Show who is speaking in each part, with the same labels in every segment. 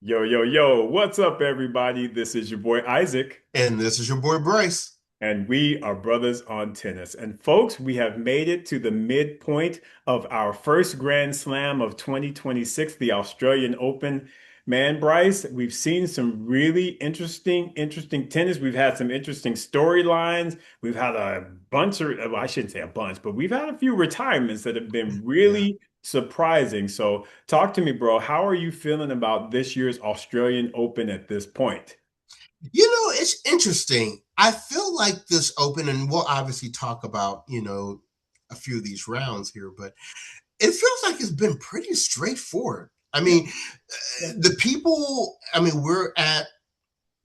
Speaker 1: Yo, yo, yo, what's up, everybody? This is your boy Isaac,
Speaker 2: And this is your boy Bryce.
Speaker 1: and we are brothers on tennis. And folks, we have made it to the midpoint of our first Grand Slam of 2026, the Australian Open. Man, Bryce, we've seen some really interesting tennis. We've had some interesting storylines. We've had a bunch of, well, I shouldn't say a bunch, but we've had a few retirements that have been
Speaker 2: Yeah.
Speaker 1: really surprising. So, talk to me, bro. How are you feeling about this year's Australian Open at this point?
Speaker 2: It's interesting. I feel like this open, and we'll obviously talk about, a few of these rounds here, but it feels like it's been pretty straightforward. I
Speaker 1: Yeah,
Speaker 2: mean,
Speaker 1: yeah,
Speaker 2: we're at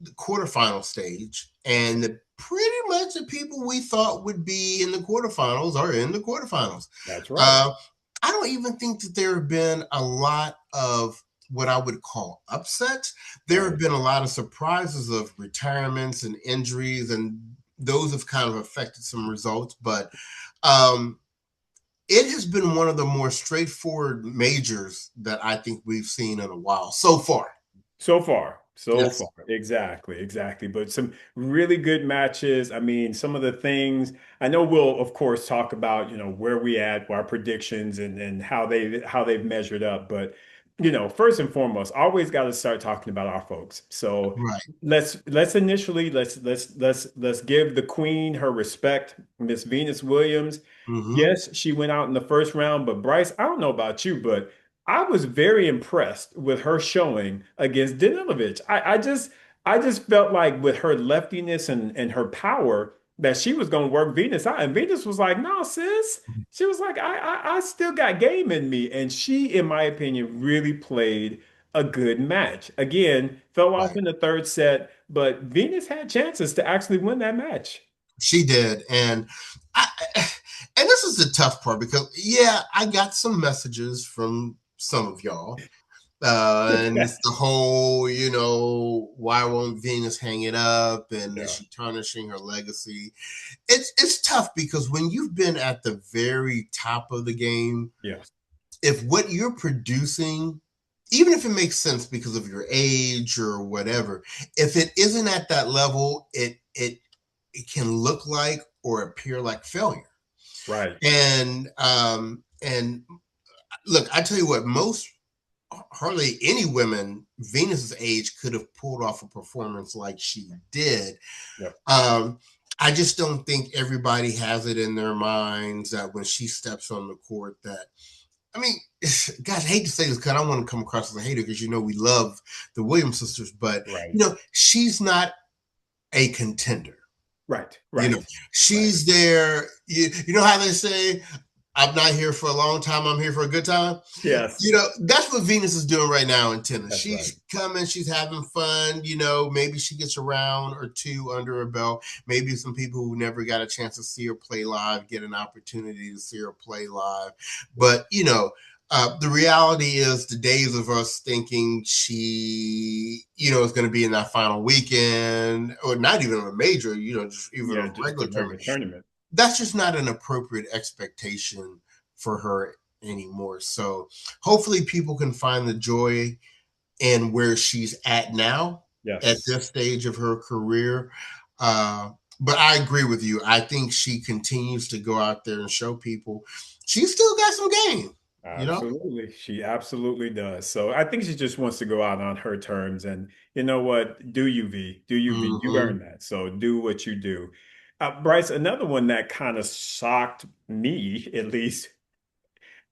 Speaker 2: the quarterfinal stage,
Speaker 1: that's
Speaker 2: and pretty much the people we thought would be in the quarterfinals are in the quarterfinals.
Speaker 1: that's right.
Speaker 2: Uh, I don't even think that there have been a lot of what I would call upsets. There have
Speaker 1: Right.
Speaker 2: been a lot of surprises of retirements and injuries, and those have kind of affected some results. But um, it has been one of the more straightforward majors that I think we've seen in a while so far.
Speaker 1: So
Speaker 2: Yes.
Speaker 1: far. Exactly. But some really good matches. I mean, some of the things I know we'll of course talk about, where we at, our predictions and how they've measured up. But, first and foremost, always got to start talking about our folks. So
Speaker 2: Right.
Speaker 1: let's initially let's give the queen her respect, Miss Venus Williams.
Speaker 2: Mm-hmm.
Speaker 1: Yes, she went out in the first round, but Bryce, I don't know about you, but I was very impressed with her showing against Danilovic. I just felt like with her leftiness and her power that she was going to work Venus out. And Venus was like, no, sis. She was like, I still got game in me. And she, in my opinion, really played a good match. Again, fell off
Speaker 2: Right.
Speaker 1: in the third set, but Venus had chances to actually win that match.
Speaker 2: She did, I, and this is the tough part because yeah, I got some messages from some of y'all, and it's the whole, why won't Venus hang it up, and is
Speaker 1: Yeah.
Speaker 2: she tarnishing her legacy? It's tough because when you've been at the very top of the game,
Speaker 1: Yeah.
Speaker 2: if what you're producing, even if it makes sense because of your age or whatever, if it isn't at that level, it can look like or appear like failure.
Speaker 1: Right.
Speaker 2: And look, I tell you what, most hardly any women Venus's age could have pulled off a performance like she did.
Speaker 1: Yep.
Speaker 2: Um, I just don't think everybody has it in their minds that when she steps on the court, that I mean, guys, I hate to say this because I don't want to come across as a hater because we love the Williams sisters, but
Speaker 1: Right.
Speaker 2: she's not a contender.
Speaker 1: Right.
Speaker 2: You know,
Speaker 1: Right. Right.
Speaker 2: she's there. You know how they say, I'm not here for a long time, I'm here for a good time.
Speaker 1: Yes.
Speaker 2: That's what Venus is doing right now in tennis.
Speaker 1: That's right.
Speaker 2: She's coming, she's having fun. Maybe she gets a round or two under her belt. Maybe some people who never got a chance to see her play live get an opportunity to see her play live. But, the reality is the days of us thinking she, is going to be in that final weekend or not even a major, just even
Speaker 1: Yeah,
Speaker 2: a
Speaker 1: just a
Speaker 2: regular tournament.
Speaker 1: regular tournament.
Speaker 2: That's just not an appropriate expectation for her anymore. So hopefully people can find the joy in where she's at now at
Speaker 1: Yes.
Speaker 2: this stage of her career. But I agree with you. I think she continues to go out there and show people she's still got some game, you know?
Speaker 1: Absolutely. She absolutely does. So I think she just wants to go out on her terms. And you know what? Do you, V? Do you, V? You
Speaker 2: Mm-hmm.
Speaker 1: earn that. So do what you do. Bryce, another one that kind of shocked me, at least.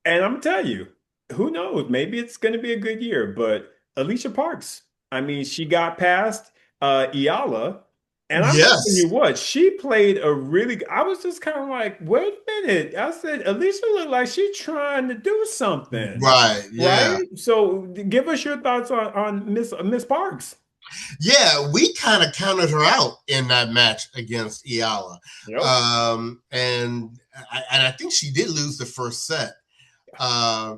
Speaker 1: And I'm telling you, who knows? Maybe it's going to be a good year. But Alicia Parks, I mean, she got past Iala. And I'm telling you
Speaker 2: Yes.
Speaker 1: what, she played a I was just kind of like, wait a minute. I said, Alicia looked like she's trying to do something,
Speaker 2: Right.
Speaker 1: right?
Speaker 2: Yeah.
Speaker 1: So give us your thoughts on Miss Parks.
Speaker 2: Yeah, we kind of counted her out in that match against Iala.
Speaker 1: Yep.
Speaker 2: And I think she did lose the first set. Uh,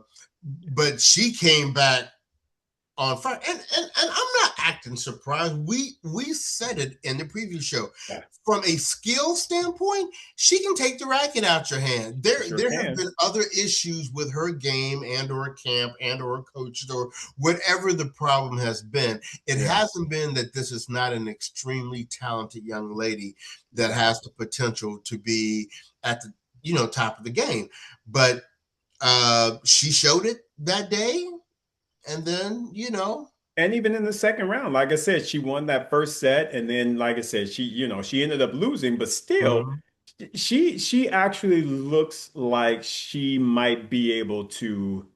Speaker 2: but she came back on fire. And I'm not acting surprised. We said it in the preview show.
Speaker 1: Yeah,
Speaker 2: From a skill standpoint, she can take the racket out your hand.
Speaker 1: she sure
Speaker 2: There have
Speaker 1: can.
Speaker 2: been other issues with her game and or camp and or coaches or whatever the problem has been. It
Speaker 1: Yeah,
Speaker 2: hasn't been that this is not an extremely talented young lady that
Speaker 1: yeah.
Speaker 2: has the potential to be at the top of the game. But she showed it that day, and then
Speaker 1: And even in the second round, like I said, she won that first set, and then, like I said, she ended up losing, but still,
Speaker 2: mhm.
Speaker 1: she actually looks like she might be able to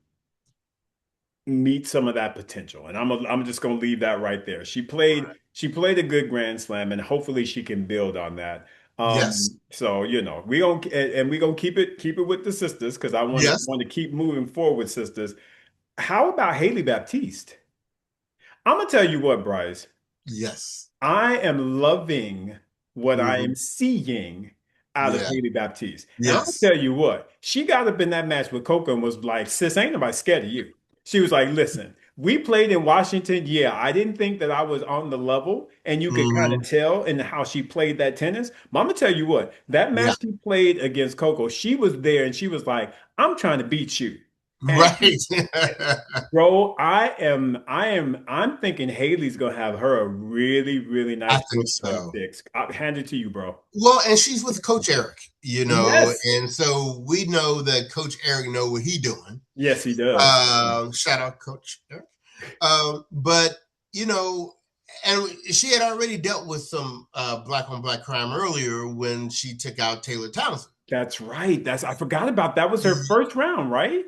Speaker 1: meet some of that potential. And I'm just gonna leave that right there. She played a good Grand Slam, and hopefully she can build on that.
Speaker 2: Yes,
Speaker 1: So we gonna and we gonna keep it with the sisters because I want to
Speaker 2: yes,
Speaker 1: want to keep moving forward with sisters. How about Haley Baptiste? I'm gonna tell you what, Bryce.
Speaker 2: yes,
Speaker 1: I am loving what I
Speaker 2: hmm
Speaker 1: am seeing out of
Speaker 2: yeah,
Speaker 1: Haley Baptiste. And I'm
Speaker 2: yes.
Speaker 1: gonna tell you what, she got up in that match with Coco and was like, sis, ain't nobody scared of you. She was like, listen, we played in Washington. Yeah, I didn't think that I was on the level, and you could kind of
Speaker 2: hmm
Speaker 1: tell in how she played that tennis. But I'm gonna tell you what, that
Speaker 2: Yeah,
Speaker 1: match she played against Coco, she was there and she was like, I'm trying to beat you. And
Speaker 2: right.
Speaker 1: bro, I'm thinking Haley's gonna have her a really, really
Speaker 2: I
Speaker 1: nice
Speaker 2: think
Speaker 1: 2026.
Speaker 2: so.
Speaker 1: I'll hand it to you, bro.
Speaker 2: Well, and she's with Coach Eric,
Speaker 1: Yes.
Speaker 2: and so we know that Coach Eric know what he doing.
Speaker 1: Yes, he does.
Speaker 2: Shout out Coach Eric. But you know, and she had already dealt with some black on black crime earlier when she took out Taylor Townsend.
Speaker 1: That's right. I forgot about that was her first round, right?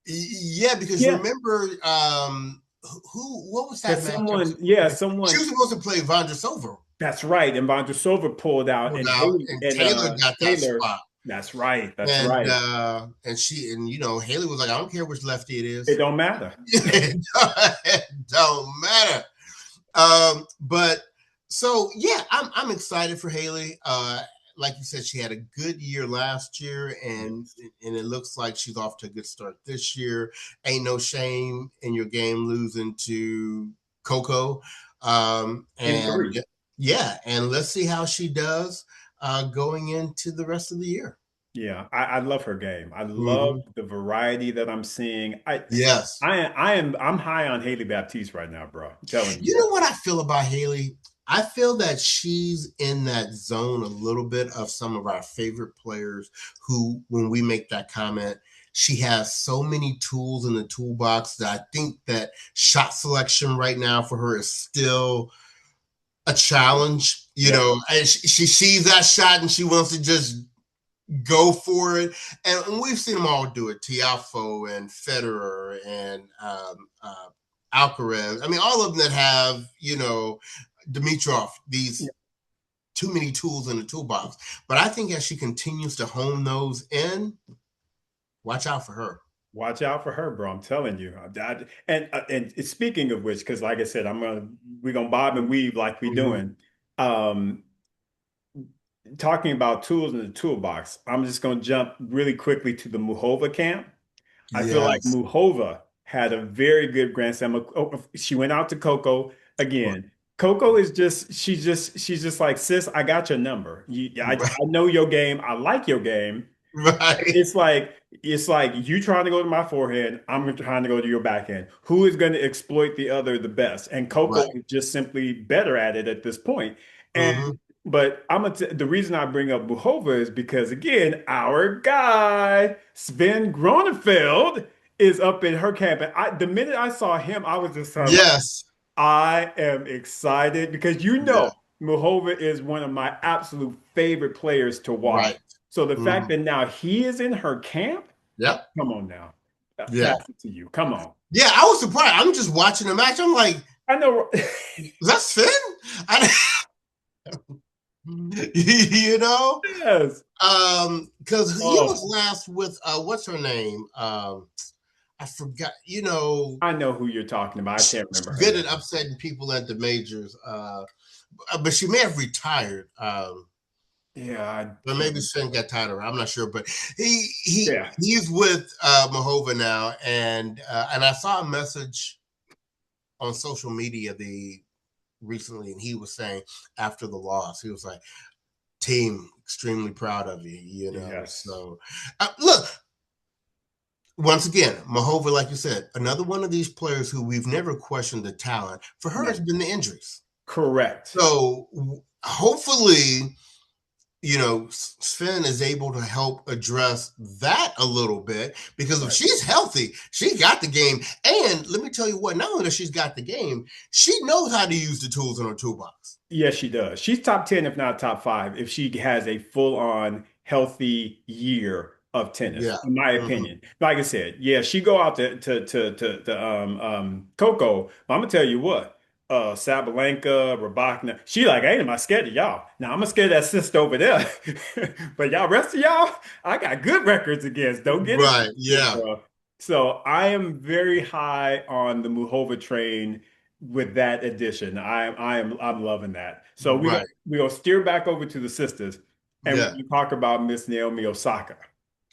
Speaker 2: Yeah, because
Speaker 1: Yeah.
Speaker 2: remember, what was that
Speaker 1: Because
Speaker 2: matchup? She
Speaker 1: someone
Speaker 2: was supposed to play Vondrousova
Speaker 1: that's right. And Vondrousova pulled out
Speaker 2: pulled
Speaker 1: and
Speaker 2: out,
Speaker 1: Haley
Speaker 2: and
Speaker 1: and
Speaker 2: Taylor got that
Speaker 1: Taylor.
Speaker 2: spot.
Speaker 1: That's right. That's
Speaker 2: And
Speaker 1: right.
Speaker 2: Haley was like, I don't care which lefty it
Speaker 1: It
Speaker 2: is.
Speaker 1: don't matter.
Speaker 2: It don't matter. But so yeah, I'm excited for Haley. Like you said, she had a good year last year, and
Speaker 1: Yes.
Speaker 2: it looks like she's off to a good start this year. Ain't no shame in your game losing to Coco.
Speaker 1: In
Speaker 2: And
Speaker 1: three.
Speaker 2: yeah, and let's see how she does going into the rest of the year.
Speaker 1: Yeah, I love her game. I love
Speaker 2: Mhm.
Speaker 1: the variety that I'm seeing.
Speaker 2: Yes.
Speaker 1: I'm high on Haley Baptiste right now, bro. I'm telling you.
Speaker 2: You know what I feel about Haley? I feel that she's in that zone a little bit of some of our favorite players who, when we make that comment, she has so many tools in the toolbox that I think that shot selection right now for her is still a challenge.
Speaker 1: Yep.
Speaker 2: And she sees that shot and she wants to just go for it. And we've seen them all do it. Tiafo and Federer and Alcaraz. I mean, all of them that have, Dimitrov, these too many tools in the toolbox. But I think as she continues to hone those in, watch out for her.
Speaker 1: Watch out for her, bro. I'm telling you. And speaking of which, because like I said, we're gonna bob and weave like we
Speaker 2: Mm-hmm.
Speaker 1: doing. Um, Talking about tools in the toolbox, I'm just gonna jump really quickly to the Muhova camp. I feel like
Speaker 2: Yes.
Speaker 1: Muhova had a very good Grand Slam. She went out to Coco again. Coco is she's just like, sis, I got your number.
Speaker 2: Right.
Speaker 1: I know your game. I like your game.
Speaker 2: Right.
Speaker 1: It's like you trying to go to my forehand. I'm trying to go to your backhand. Who is going to exploit the other the best? And Coco
Speaker 2: Right.
Speaker 1: is just simply better at it at this point. And
Speaker 2: Mm-hmm.
Speaker 1: but the reason I bring up Buhova is because again, our guy Sven Gronefeld is up in her camp. And the minute I saw him, I was just like,
Speaker 2: Yes.
Speaker 1: I am excited because
Speaker 2: Yeah.
Speaker 1: Muhova is one of my absolute favorite players to watch.
Speaker 2: Right.
Speaker 1: So the fact
Speaker 2: Mm-hmm.
Speaker 1: that now he is in her camp,
Speaker 2: Yep.
Speaker 1: come on now.
Speaker 2: Yeah.
Speaker 1: Pass it to you. Come on.
Speaker 2: Yeah. I was surprised. I'm just watching the match. I'm like,
Speaker 1: I know.
Speaker 2: that's Finn? you know?
Speaker 1: Yes.
Speaker 2: Because he was
Speaker 1: Oh,
Speaker 2: last with what's her name? I forgot.
Speaker 1: I know who you're talking about. I can't remember
Speaker 2: She's
Speaker 1: her
Speaker 2: good at
Speaker 1: name.
Speaker 2: upsetting people at the majors. But she may have retired.
Speaker 1: Yeah, I
Speaker 2: Or
Speaker 1: can't.
Speaker 2: maybe Sven got tired of her. I'm not sure, but he
Speaker 1: Yeah.
Speaker 2: he's with Mahova now, and I saw a message. on social media recently, and he was saying after the loss, he was like, "Team, extremely proud of you."
Speaker 1: Yes.
Speaker 2: So look, once again, Mahova, like you said, another one of these players who we've never questioned the talent. For her, it's
Speaker 1: No.
Speaker 2: been the injuries.
Speaker 1: Correct.
Speaker 2: So hopefully, Sven is able to help address that a little bit, because if
Speaker 1: Right.
Speaker 2: she's healthy, she got the game. And let me tell you what, not only does she's got the game, she knows how to use the tools in her toolbox.
Speaker 1: Yes, she does. She's top 10, if not top five, if she has a full-on healthy year of tennis,
Speaker 2: Yeah.
Speaker 1: in my
Speaker 2: Mm-hmm.
Speaker 1: opinion. Like I said, yeah, she go out to Coco. But I'm gonna tell you what, Sabalenka, Rabakina, she like, ain't am I scared of y'all? Now I'm gonna scared of that sister over there. But y'all, rest of y'all, I got good records against. Don't get it
Speaker 2: Right.
Speaker 1: twisted,
Speaker 2: Yeah.
Speaker 1: bro. So I am very high on the Muhova train with that addition. I'm loving that. So
Speaker 2: Right.
Speaker 1: we gonna steer back over to the sisters, and
Speaker 2: Yeah.
Speaker 1: we talk about Miss Naomi Osaka.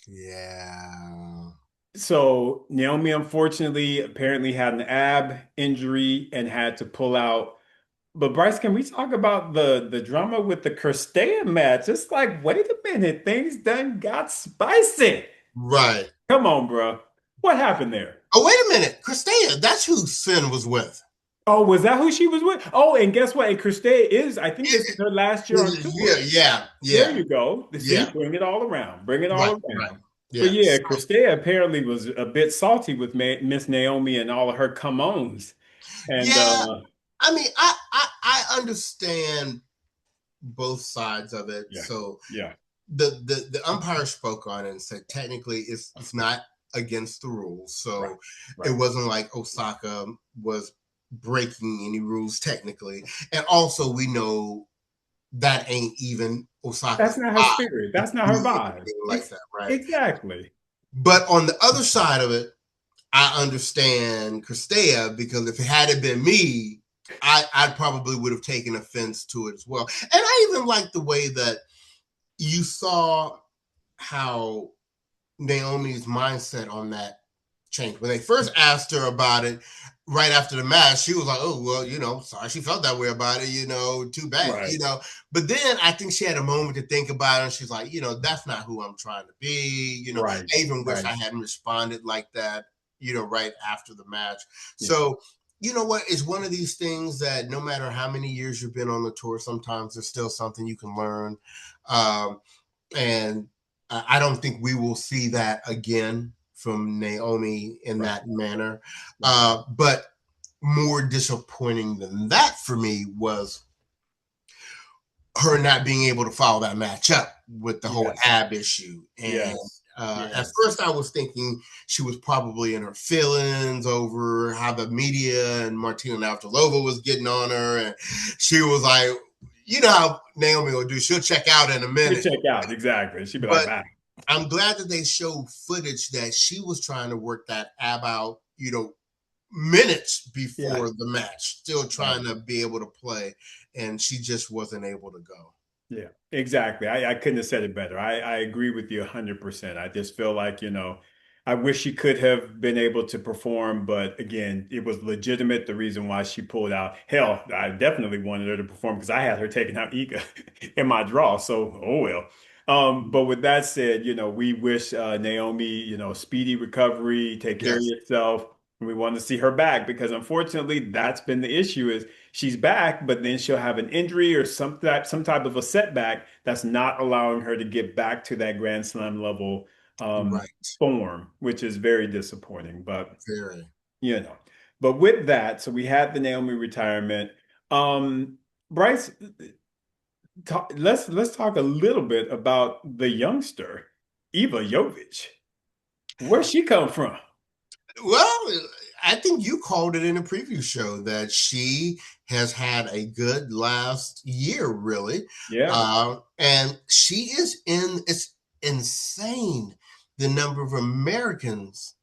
Speaker 2: Yeah.
Speaker 1: So Naomi unfortunately apparently had an ab injury and had to pull out. But Bryce, can we talk about the drama with the Kirstea match? It's like, wait a minute, things done got spicy.
Speaker 2: Right.
Speaker 1: Come on, bro. What happened there?
Speaker 2: Oh, wait a minute. Christea, that's who Sin was with.
Speaker 1: Oh, was that who she was with? Oh, and guess what? And Kirstea is, I think this is
Speaker 2: It-
Speaker 1: her last year on
Speaker 2: yeah.
Speaker 1: tour.
Speaker 2: Yeah.
Speaker 1: There
Speaker 2: Yeah.
Speaker 1: you go. See,
Speaker 2: Yeah.
Speaker 1: bring it all around. Bring it all
Speaker 2: Right. Right.
Speaker 1: around. But
Speaker 2: Yeah.
Speaker 1: yeah, Christea apparently was a bit salty with Miss Naomi and all of her come-ons. And
Speaker 2: Yeah. I mean, I understand both sides of it.
Speaker 1: yeah,
Speaker 2: So
Speaker 1: yeah,
Speaker 2: the umpire spoke on it and said technically it's not against the rules.
Speaker 1: right,
Speaker 2: So it
Speaker 1: right.
Speaker 2: wasn't like Osaka was breaking any rules technically. And also we know that ain't even
Speaker 1: That's
Speaker 2: Osaka's
Speaker 1: not her
Speaker 2: vibe
Speaker 1: spirit.
Speaker 2: to
Speaker 1: That's not
Speaker 2: do
Speaker 1: her vibe.
Speaker 2: anything like that, right?
Speaker 1: Exactly.
Speaker 2: But on the other side of it, I understand Christea, because if it had been me, I probably would have taken offense to it as well. And I even like the way that you saw how Naomi's mindset on that changed. When they first asked her about it right after the match, she was like, "Oh, well, sorry she felt that way about it, too bad,
Speaker 1: Right,
Speaker 2: But then I think she had a moment to think about it, and she's like, that's not who I'm trying to be.
Speaker 1: right,
Speaker 2: I even wish
Speaker 1: right.
Speaker 2: I hadn't responded like that, right after the match.
Speaker 1: Yeah.
Speaker 2: So, you know what? It's one of these things that no matter how many years you've been on the tour, sometimes there's still something you can learn. And I don't think we will see that again from Naomi in
Speaker 1: Right,
Speaker 2: that manner.
Speaker 1: right.
Speaker 2: But more disappointing than that for me was her not being able to follow that match up with the whole
Speaker 1: Yes,
Speaker 2: ab issue. And
Speaker 1: yes,
Speaker 2: at
Speaker 1: yes.
Speaker 2: first, I was thinking she was probably in her feelings over how the media and Martina Navratilova was getting on her, and she was like, you know how Naomi will do. She'll check out in a
Speaker 1: You
Speaker 2: minute.
Speaker 1: check out, exactly. She'd be like,
Speaker 2: But
Speaker 1: bye.
Speaker 2: I'm glad that they showed footage that she was trying to work that ab out, minutes
Speaker 1: Yeah,
Speaker 2: before the match, still
Speaker 1: right.
Speaker 2: trying to be able to play, and she just wasn't able to go.
Speaker 1: Yeah, exactly. I couldn't have said it better. I agree with you 100%. I just feel like, I wish she could have been able to perform, but again, it was legitimate the reason why she pulled out. Hell, I definitely wanted her to perform because I had her taking out Ika in my draw. So, oh well. But with that said, we wish Naomi, speedy recovery, take care of
Speaker 2: Yes,
Speaker 1: yourself. And we want to see her back because unfortunately, that's been the issue is she's back, but then she'll have an injury or some type of a setback that's not allowing her to get back to that Grand Slam level
Speaker 2: right.
Speaker 1: form, which is very disappointing. But
Speaker 2: Very.
Speaker 1: you know, but with that, so we had the Naomi retirement. Bryce, let's talk a little bit about the youngster, Eva Jovic. Where'd she come from?
Speaker 2: Well, I think you called it in a preview show that she has had a good last year, really.
Speaker 1: Yeah,
Speaker 2: And she is it's insane the number of Americans,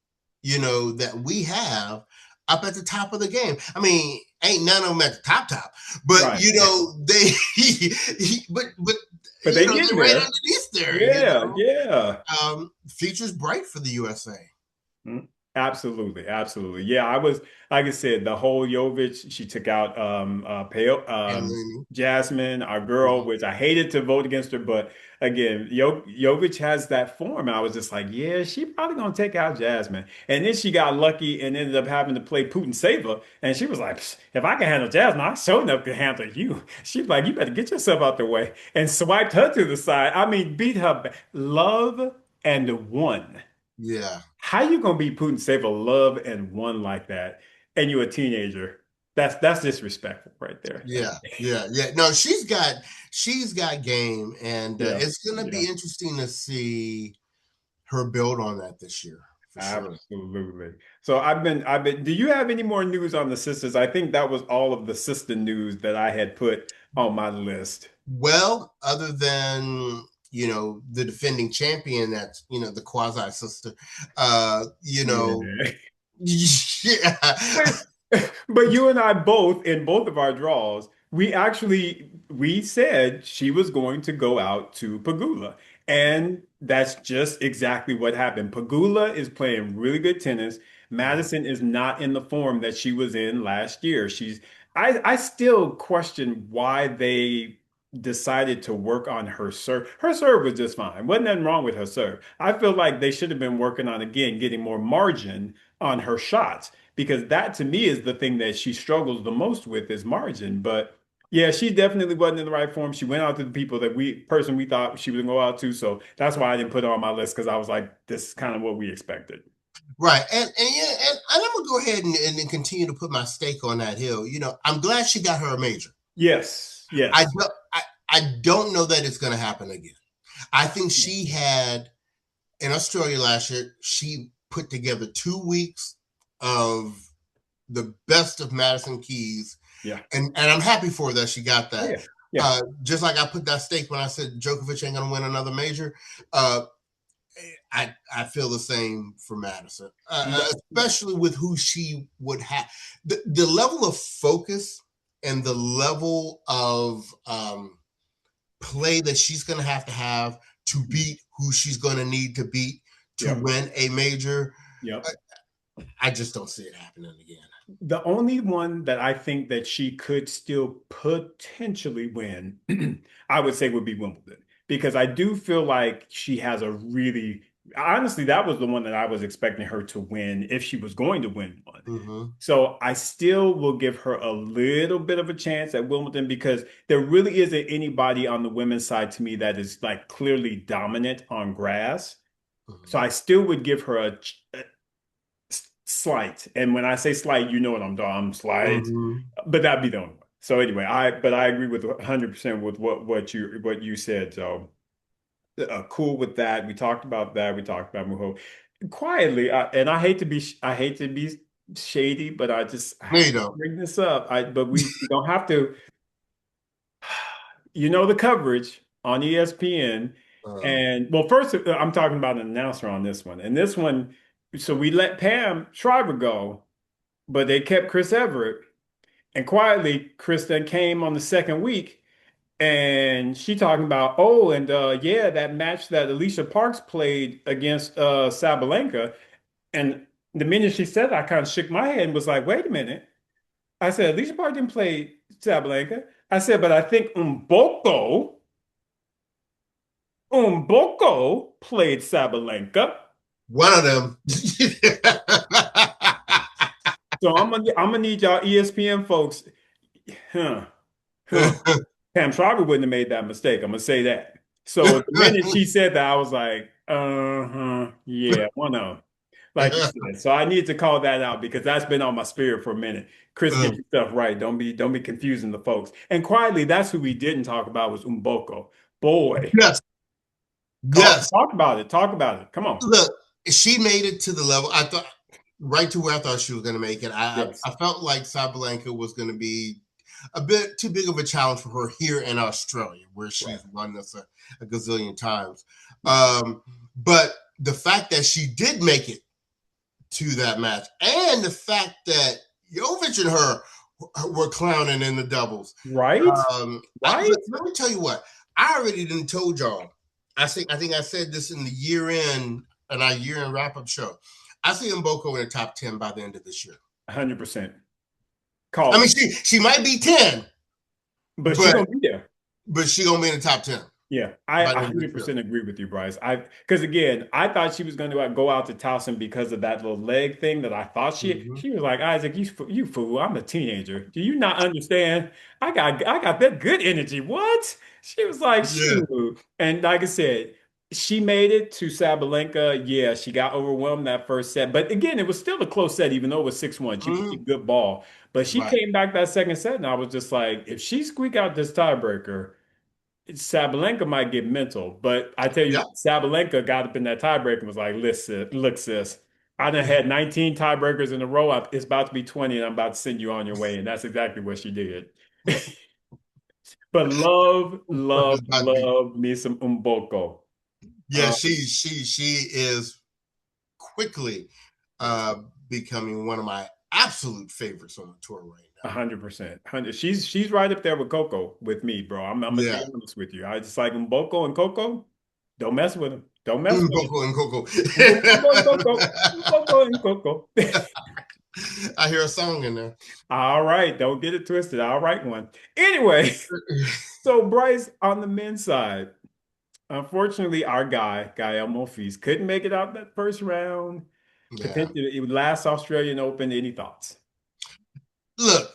Speaker 2: that we have up at the top of the game. I mean, ain't none of them at the top, but
Speaker 1: right.
Speaker 2: they, but
Speaker 1: But they getting
Speaker 2: they're right
Speaker 1: there.
Speaker 2: underneath there.
Speaker 1: Yeah, yeah.
Speaker 2: Future's bright for the USA.
Speaker 1: Absolutely, absolutely. Yeah, I was like I said, the whole Jovic, she took out
Speaker 2: And
Speaker 1: Jasmine, our girl, which I hated to vote against her, but again, Jovic has that form. I was just like, yeah, she probably gonna take out Jasmine. And then she got lucky and ended up having to play Putin Saber. And she was like, "Psh, if I can handle Jasmine, I sure enough can handle you." She's like, you better get yourself out the way and swiped her to the side. I mean, beat her love and won.
Speaker 2: yeah,
Speaker 1: How you gonna be Putin save a love and one like that, and you're a teenager? That's disrespectful right there.
Speaker 2: yeah. No, she's got game, and
Speaker 1: Yeah,
Speaker 2: it's going to
Speaker 1: yeah,
Speaker 2: be interesting to see her build on that this year for sure.
Speaker 1: absolutely. So I've been. Do you have any more news on the sisters? I think that was all of the sister news that I had put on my list.
Speaker 2: Well, other than the defending champion, that's the quasi sister,
Speaker 1: Yeah.
Speaker 2: yeah.
Speaker 1: But but you and I both, in both of our draws, we said she was going to go out to Pagula. And that's just exactly what happened. Pagula is playing really good tennis. Madison is not in the form that she was in last year. I still question why they decided to work on her serve. Her serve was just fine. Wasn't nothing wrong with her serve. I feel like they should have been working on again getting more margin on her shots because that to me is the thing that she struggles the most with is margin. But yeah, she definitely wasn't in the right form. She went out to the people that we thought she would go out to. So that's why I didn't put her on my list because I was like, this is kind of what we expected.
Speaker 2: Right, and yeah, and I'm gonna go ahead and continue to put my stake on that hill. I'm glad she got her a major.
Speaker 1: Yes,
Speaker 2: I
Speaker 1: yes.
Speaker 2: don't, I don't know that it's gonna happen again. I think
Speaker 1: Yeah,
Speaker 2: she had in Australia last year. She put together 2 weeks of the best of Madison Keys,
Speaker 1: yeah.
Speaker 2: and I'm happy for her that she got
Speaker 1: Oh
Speaker 2: that.
Speaker 1: yeah, yeah.
Speaker 2: Just like I put that stake when I said Djokovic ain't gonna win another major. Uh, I feel the same for Madison, especially with who she would have. The level of focus and the level of play that she's going to have to beat who she's going to need to beat to
Speaker 1: Yep,
Speaker 2: win a major.
Speaker 1: yep.
Speaker 2: I just don't see it happening again.
Speaker 1: The only one that I think that she could still potentially win, I would say would be Wimbledon, because I do feel like she has a really, honestly, that was the one that I was expecting her to win if she was going to win one.
Speaker 2: Mm-hmm.
Speaker 1: So I still will give her a little bit of a chance at Wimbledon because there really isn't anybody on the women's side to me that is like clearly dominant on grass. So
Speaker 2: Mm-hmm.
Speaker 1: I still would give her a slight. And when I say slight, you know what I'm doing. I'm slight,
Speaker 2: Mm-hmm.
Speaker 1: but that'd be the only one. So anyway, I agree with 100% with what you said. So cool with that. We talked about that. We talked about Muho quietly. And I hate to be shady, but I
Speaker 2: There
Speaker 1: have
Speaker 2: you
Speaker 1: to
Speaker 2: go.
Speaker 1: bring this up. But we don't have to. You know the coverage on ESPN.
Speaker 2: Um,
Speaker 1: And well, first I'm talking about an announcer on this one. And this one, so we let Pam Shriver go, but they kept Chris Everett. And quietly, Chris then came on the second week and she talking about, oh, and yeah, that match that Alicia Parks played against Sabalenka. And the minute she said that, I kind of shook my head and was like, wait a minute. I said, Alicia Parks didn't play Sabalenka. I said, but I think Umboko played Sabalenka.
Speaker 2: one of them.
Speaker 1: So I'm gonna need y'all ESPN folks. Huh, huh. Pam Shriver wouldn't have made that mistake. I'm gonna say that. So the minute she said that, I was like, uh-huh, yeah, one of them. Like you said. So I need to call that out because that's been on my spirit for a minute. Chris, get your stuff right. Don't be confusing the folks. And quietly, that's who we didn't talk about was Umboko. Boy,
Speaker 2: Yes, yes.
Speaker 1: talk about it. Talk about it. Come on.
Speaker 2: Look, she made it to the level I thought, right to where I thought she was going to make it.
Speaker 1: Yes.
Speaker 2: I felt like Sabalenka was going to be a bit too big of a challenge for her here in Australia, where
Speaker 1: Right.
Speaker 2: she's won this a gazillion times.
Speaker 1: Yeah.
Speaker 2: But the fact that she did make it to that match, and the fact that Jovic and her were clowning in the doubles.
Speaker 1: Right? Right?
Speaker 2: Let me tell you what. I already didn't told y'all. I think I said this in the year end and our year end wrap up show. I see Mboko in the top 10 by the end of this year.
Speaker 1: 100%.
Speaker 2: I
Speaker 1: Call
Speaker 2: mean,
Speaker 1: it.
Speaker 2: she might be 10,
Speaker 1: But she
Speaker 2: but
Speaker 1: gonna be there.
Speaker 2: she gonna be in the top 10
Speaker 1: Yeah, I
Speaker 2: by the end of this year.
Speaker 1: 100% agree with you, Bryce. Because again, I thought she was going to go out to Towson because of that little leg thing that I thought
Speaker 2: Mm-hmm.
Speaker 1: she was like, Isaac, you fool, I'm a teenager. Do you not understand? I got that good energy. What? She was like,
Speaker 2: Yeah.
Speaker 1: shoot. And like I said, she made it to Sabalenka. Yeah, she got overwhelmed that first set. But again, it was still a close set, even though it was 6-1. She
Speaker 2: Mm-hmm.
Speaker 1: played good ball. But she
Speaker 2: Right.
Speaker 1: came back that second set, and I was just like, if she squeak out this tiebreaker. Sabalenka might get mental, but I tell you,
Speaker 2: Yep.
Speaker 1: Sabalenka got up in that tiebreaker and was like, listen, look, sis, I done had 19 tiebreakers in a row. It's about to be 20, and I'm about to send you on your way. And that's exactly what she did. But love, love,
Speaker 2: It's about to be.
Speaker 1: love me some Mboko.
Speaker 2: Yeah,
Speaker 1: Um,
Speaker 2: she is quickly
Speaker 1: yes,
Speaker 2: uh becoming one of my absolute favorites on the tour right now.
Speaker 1: 100%. 100. She's right up there with Coco with me, bro. I'm gonna be
Speaker 2: Yeah.
Speaker 1: honest with you. I just like Mboko and Coco. Don't mess with them. Don't mess with them.
Speaker 2: Coco and Coco.
Speaker 1: Mboko and Coco. Mboko and Coco.
Speaker 2: I hear a song in there.
Speaker 1: All right, don't get it twisted. I'll write one. Anyway, so Bryce on the men's side, unfortunately, our Gael Monfils, couldn't make it out that first round.
Speaker 2: Yeah.
Speaker 1: Potentially, it would last Australian Open. Any thoughts?
Speaker 2: Look,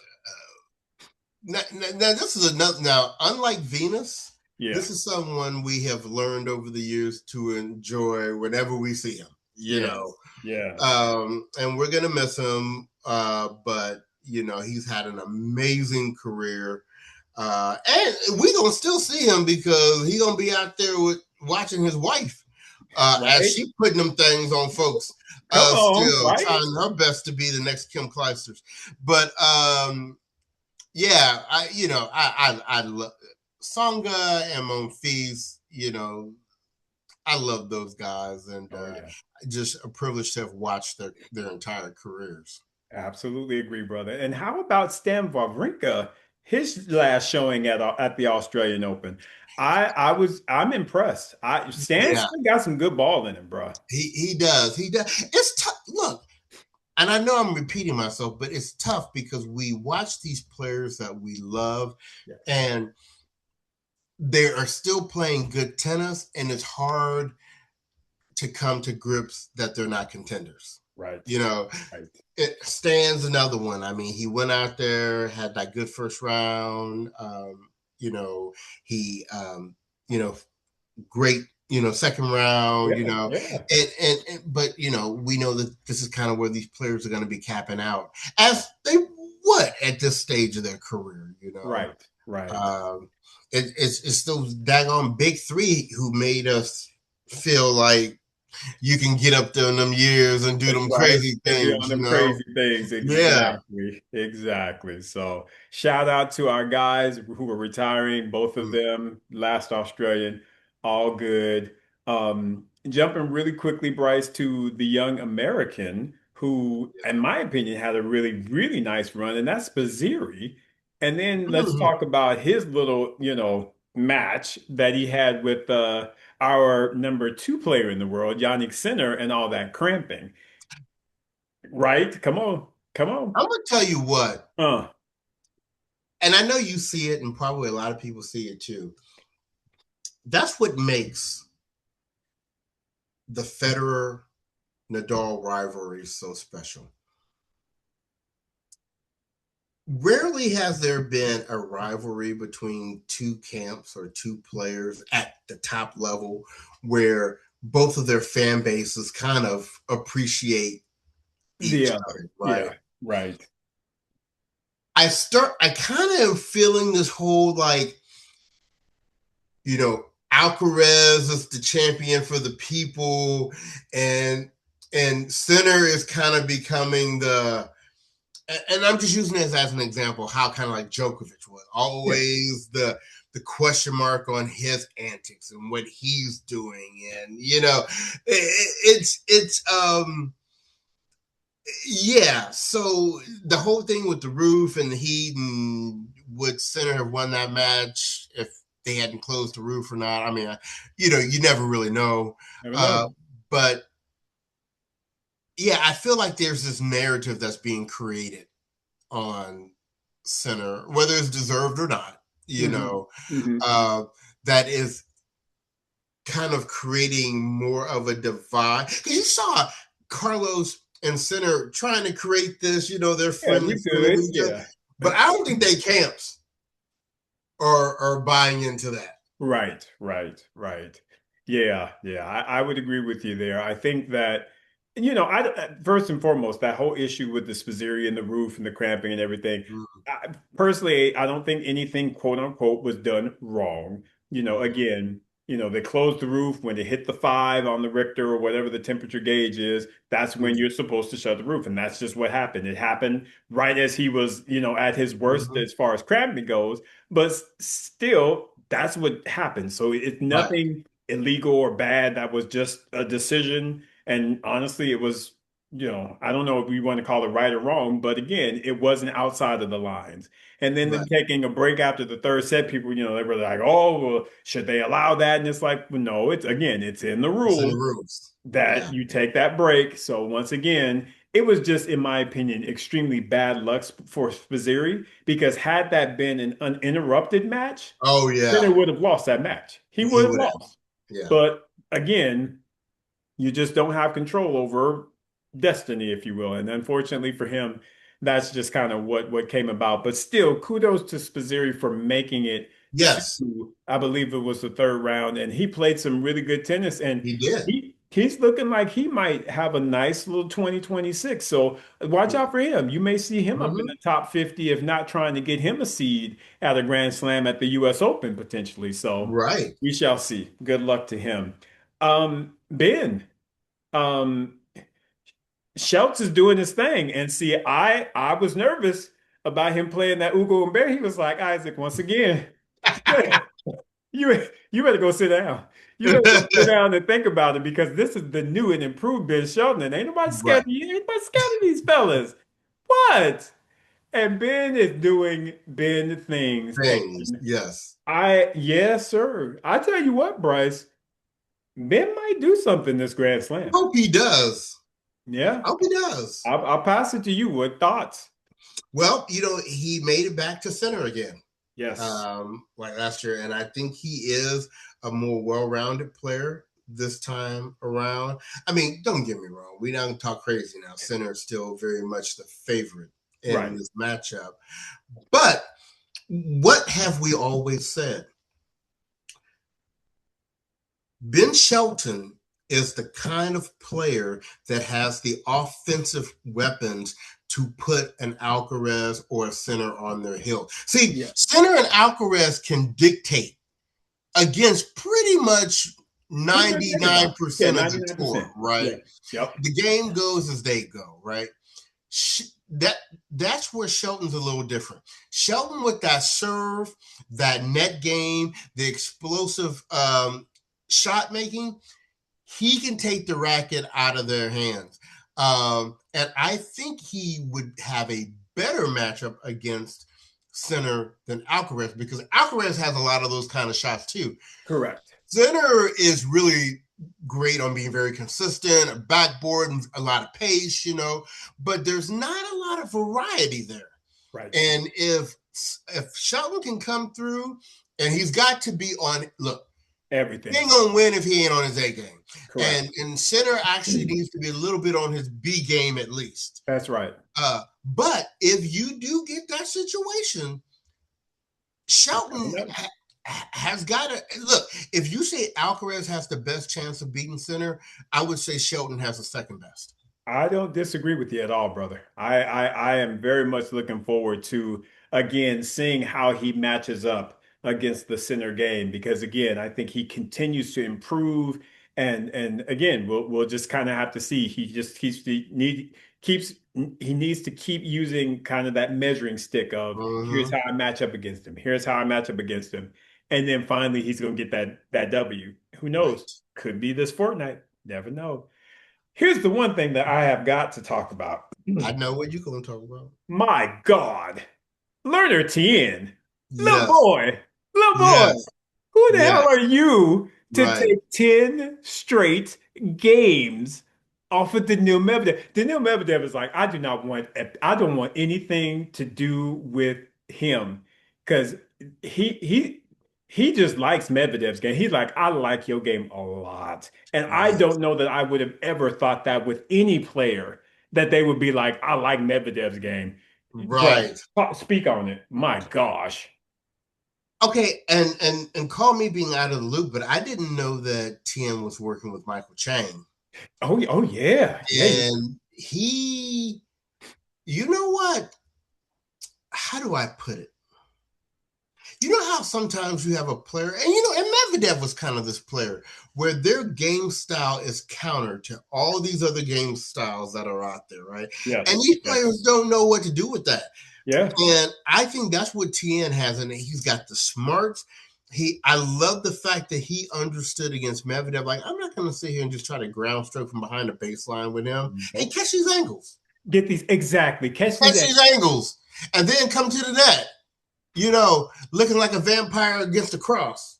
Speaker 2: now this is another. Now, unlike Venus,
Speaker 1: Yeah,
Speaker 2: this is someone we have learned over the years to enjoy whenever we see him.
Speaker 1: yes, yes.
Speaker 2: And we're gonna miss him. But he's had an amazing career, and we gonna still see him because he gonna be out there with watching his wife as
Speaker 1: Right?
Speaker 2: she putting them things on folks.
Speaker 1: Come on,
Speaker 2: Still
Speaker 1: right?
Speaker 2: trying her best to be the next Kim Kleisters, but yeah, I love Songa and Monfils. I love those guys, and
Speaker 1: Oh yeah.
Speaker 2: just a privilege to have watched their entire careers.
Speaker 1: Absolutely agree, brother. And how about Stan Wawrinka? His last showing at the Australian Open. I'm impressed. Stan
Speaker 2: Yeah,
Speaker 1: still got some good ball in him, bro.
Speaker 2: he does. He does. It's tough. Look, and I know I'm repeating myself, but it's tough because we watch these players that we love,
Speaker 1: Yes.
Speaker 2: and they are still playing good tennis, and it's hard to come to grips that they're not contenders.
Speaker 1: Right.
Speaker 2: You know,
Speaker 1: Right.
Speaker 2: it stands another one. I mean, he went out there, had that good first round. You know, he, great, second round.
Speaker 1: Yeah. Yeah.
Speaker 2: But we know that this is kind of where these players are going to be capping out, as they would at this stage of their career.
Speaker 1: Right. Right.
Speaker 2: It's those daggone big three who made us feel like you can get up there in them years and do
Speaker 1: That's
Speaker 2: them
Speaker 1: right.
Speaker 2: crazy
Speaker 1: And be on
Speaker 2: things.
Speaker 1: them crazy things.
Speaker 2: Yeah.
Speaker 1: Exactly. Exactly. So shout out to our guys who are retiring, both of them, last Australian, all good. Jumping really quickly, Bryce, to the young American who, in my opinion, had a really, really nice run, and that's Spaziri. And then let's
Speaker 2: Mhm.
Speaker 1: talk about his little, match that he had with our number two player in the world, Yannick Sinner, and all that cramping. Right? Come on. Come on.
Speaker 2: I'm gonna tell you what,
Speaker 1: Uh,
Speaker 2: and I know you see it, and probably a lot of people see it too. That's what makes the Federer Nadal rivalry so special. Rarely has there been a rivalry between two camps or two players at the top level where both of their fan bases kind of appreciate
Speaker 1: the
Speaker 2: each
Speaker 1: other.
Speaker 2: other,
Speaker 1: Yeah,
Speaker 2: right?
Speaker 1: right.
Speaker 2: I kind of feeling this whole like, Alcaraz is the champion for the people, and Sinner is kind of becoming and I'm just using this as an example, how kind of like Djokovic was
Speaker 1: Yeah.
Speaker 2: always the question mark on his antics and what he's doing, and it's yeah. So the whole thing with the roof and the heat, and would Center have won that match if they hadn't closed the roof or not? I mean, you never really know.
Speaker 1: Never know.
Speaker 2: Uh, but yeah, I feel like there's this narrative that's being created on center, whether it's deserved or not,
Speaker 1: Hmm. Hmm.
Speaker 2: uh, that is kind of creating more of a divide. Because you saw Carlos and Center trying to create this, they're
Speaker 1: Yeah,
Speaker 2: friendly,
Speaker 1: you
Speaker 2: friendly with
Speaker 1: could.
Speaker 2: each other.
Speaker 1: Yeah.
Speaker 2: But I don't think they camps are buying into that.
Speaker 1: Right, right, right. Yeah, yeah, I would agree with you there. I think that, first and foremost, that whole issue with the Spazzeria and the roof and the cramping and everything, personally, I don't think anything quote unquote was done wrong.
Speaker 2: Mm-hmm.
Speaker 1: Again, they closed the roof when it hit the 5 on the Richter or whatever the temperature gauge is. That's when you're supposed to shut the roof, and that's just what happened. It happened right as he was, at his worst
Speaker 2: Mm-hmm.
Speaker 1: as far as cramping goes. But still, that's what happened. So it's
Speaker 2: Right,
Speaker 1: nothing illegal or bad. That was just a decision. And honestly, it was, I don't know if we want to call it right or wrong, but again, it wasn't outside of the lines. And then them
Speaker 2: right.
Speaker 1: taking a break after the third set, people, they were like, oh, well, should they allow that? And it's like, well, no, it's in the
Speaker 2: It's in the
Speaker 1: rules
Speaker 2: rules. Yeah.
Speaker 1: that you take that break. So once again, it was just, in my opinion, extremely bad luck for Spizzeri because had that been an uninterrupted match,
Speaker 2: Oh
Speaker 1: Sinner
Speaker 2: yeah.
Speaker 1: would have lost that match. He
Speaker 2: He
Speaker 1: would have
Speaker 2: would have.
Speaker 1: lost.
Speaker 2: Yeah.
Speaker 1: But again, you just don't have control over destiny, if you will. And unfortunately for him, that's just kind of what came about. But still, kudos to Spizzeri for making it
Speaker 2: Yes,
Speaker 1: to, I believe it was the third round, and he played some really good tennis, and
Speaker 2: he did.
Speaker 1: he's looking like he might have a nice little 2026. So watch out for him. You may see him up in
Speaker 2: Mm-hmm.
Speaker 1: the top 50, if not trying to get him a seed at a Grand Slam at the US Open potentially. So
Speaker 2: Right.
Speaker 1: we shall see. Good luck to him. Ben. Um, Schultz is doing his thing, and see, I was nervous about him playing that Ugo and Bear. He was like, Isaac, once again, you better go sit down. You better go sit down and think about it because this is the new and improved Ben Shelton, and ain't nobody scared
Speaker 2: Right.
Speaker 1: of you. Ain't nobody scared of these fellas. What? And Ben is doing Ben things,
Speaker 2: Things.
Speaker 1: and
Speaker 2: Yes.
Speaker 1: yes, sir. I tell you what, Bryce, Ben might do something this Grand Slam.
Speaker 2: Hope he does.
Speaker 1: Yeah.
Speaker 2: Hope he does.
Speaker 1: I'll pass it to you. What thoughts?
Speaker 2: Well, he made it back to center again,
Speaker 1: Yes.
Speaker 2: like last year, and I think he is a more well-rounded player this time around. I mean, don't get me wrong, we don't talk crazy now. Center is still very much the favorite in
Speaker 1: Right.
Speaker 2: this matchup, but what have we always said? Ben Shelton is the kind of player that has the offensive weapons to put an Alcaraz or a center on their heel. See,
Speaker 1: Yeah.
Speaker 2: center and Alcaraz can dictate against pretty much
Speaker 1: Pretty much everybody. Yeah,
Speaker 2: 99% of the tour,
Speaker 1: 99%.
Speaker 2: right?
Speaker 1: Yeah. Yep.
Speaker 2: The game goes as they go, right? That that's where Shelton's a little different. Shelton with that serve, that net game, the explosive shot making, he can take the racket out of their hands. And I think he would have a better matchup against center than Alcaraz because Alcaraz has a lot of those kind of shots too.
Speaker 1: Correct.
Speaker 2: Center is really great on being very consistent, a backboard, and a lot of pace, but there's not a lot of variety there.
Speaker 1: Right.
Speaker 2: And if Shelton can come through, and he's got to be on, look, he
Speaker 1: Everything.
Speaker 2: ain't gonna win if he ain't on his A game.
Speaker 1: Correct.
Speaker 2: And center actually needs to be a little bit on his B game at least.
Speaker 1: That's right.
Speaker 2: But if you do get that situation, Shelton
Speaker 1: Never know.
Speaker 2: has got to look. If you say Alcaraz has the best chance of beating center, I would say Shelton has the second best.
Speaker 1: I don't disagree with you at all, brother. I am very much looking forward to again seeing how he matches up against the center game because again, I think he continues to improve and again, we'll just kind of have to see. He just keeps he needs to keep using kind of that measuring stick of here's
Speaker 2: Mm-hmm.
Speaker 1: how I match up against him. Here's how I match up against him. And then finally he's going to get that W. Who knows?
Speaker 2: Right.
Speaker 1: Could be this fortnight. Never know. Here's the one thing that I have got to talk about.
Speaker 2: I know what you're going to talk about.
Speaker 1: My God, Learner TN,
Speaker 2: Yes.
Speaker 1: little boy,
Speaker 2: Yes.
Speaker 1: who the hell
Speaker 2: Yes.
Speaker 1: are you to
Speaker 2: Right.
Speaker 1: take 10 straight games off of Daniil Medvedev. Daniil Medvedev is like, I don't want anything to do with him because he he he just likes Medvedev's game. He's like, I like your game a lot. And I
Speaker 2: Right.
Speaker 1: don't know that I would have ever thought that with any player that they would be like, I like Medvedev's game. Bro,
Speaker 2: Right.
Speaker 1: speak on it. My gosh.
Speaker 2: Okay, and call me being out of the loop, but I didn't know that Tien was working with Michael Chang.
Speaker 1: Oh yeah. Yeah.
Speaker 2: And he, you know what? How do I put it? You know how sometimes you have a player, and and Medvedev was kind of this player where their game style is counter to all these other game styles that are out there, right? And
Speaker 1: Yes.
Speaker 2: these
Speaker 1: Yes.
Speaker 2: players don't know what to do with that.
Speaker 1: Yeah.
Speaker 2: And I think that's what Tien has in it. He's got the smarts. I love the fact that he understood against Medvedev. Like, I'm not going to sit here and just try to ground stroke from behind the baseline with him and
Speaker 1: Nope.
Speaker 2: catch these angles,
Speaker 1: Get these exactly. Catch these.
Speaker 2: catch these angles, and then come to the net. Looking like a vampire against a cross.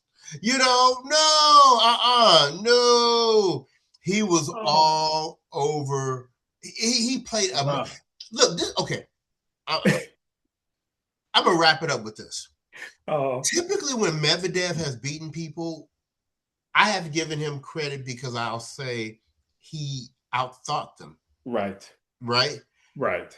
Speaker 2: No. He was
Speaker 1: Oh.
Speaker 2: all over. He played a
Speaker 1: Uh,
Speaker 2: look. Okay, I'm gonna wrap it up with this.
Speaker 1: oh.
Speaker 2: Typically, when Medvedev has beaten people, I have given him credit because I'll say he outthought them.
Speaker 1: Right.
Speaker 2: Right?
Speaker 1: Right.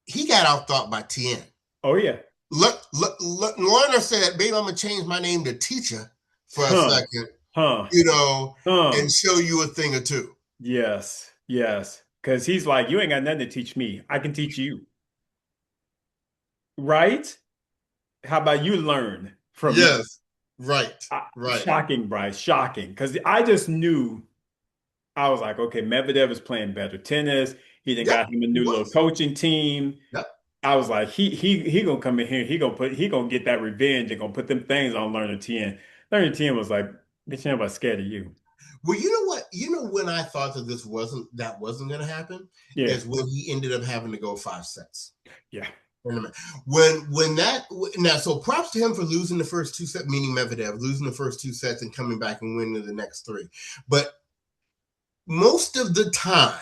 Speaker 2: He got outthought by Tien.
Speaker 1: Oh yeah.
Speaker 2: Learner said, "Baby, I'm gonna change my name to Teacher for a
Speaker 1: Huh.
Speaker 2: second,
Speaker 1: Huh.
Speaker 2: you know,
Speaker 1: Huh.
Speaker 2: and show you a thing or two."
Speaker 1: Yes. Yes. Because he's like, you ain't got nothing to teach me. I can teach you. Right? How about you learn from me?
Speaker 2: Yes, right, right,
Speaker 1: Shocking, Bryce. Shocking. Because I just knew I was like, okay, Medvedev is playing better tennis. He then
Speaker 2: yep,
Speaker 1: got him a
Speaker 2: he
Speaker 1: new little
Speaker 2: was,
Speaker 1: coaching team.
Speaker 2: yep.
Speaker 1: I was like, he gonna come in here. He gonna get that revenge and gonna put them things on Learner 10. Learner 10 was like, bitch, I'm about scared of you.
Speaker 2: Well, you know what? You know when I thought that wasn't going to happen
Speaker 1: Yeah,
Speaker 2: is when he ended up having to go 5 sets.
Speaker 1: yeah,
Speaker 2: When that now, so props to him for losing the first 2 sets, meaning Medvedev losing the first 2 sets and coming back and winning the next three. But most of the time,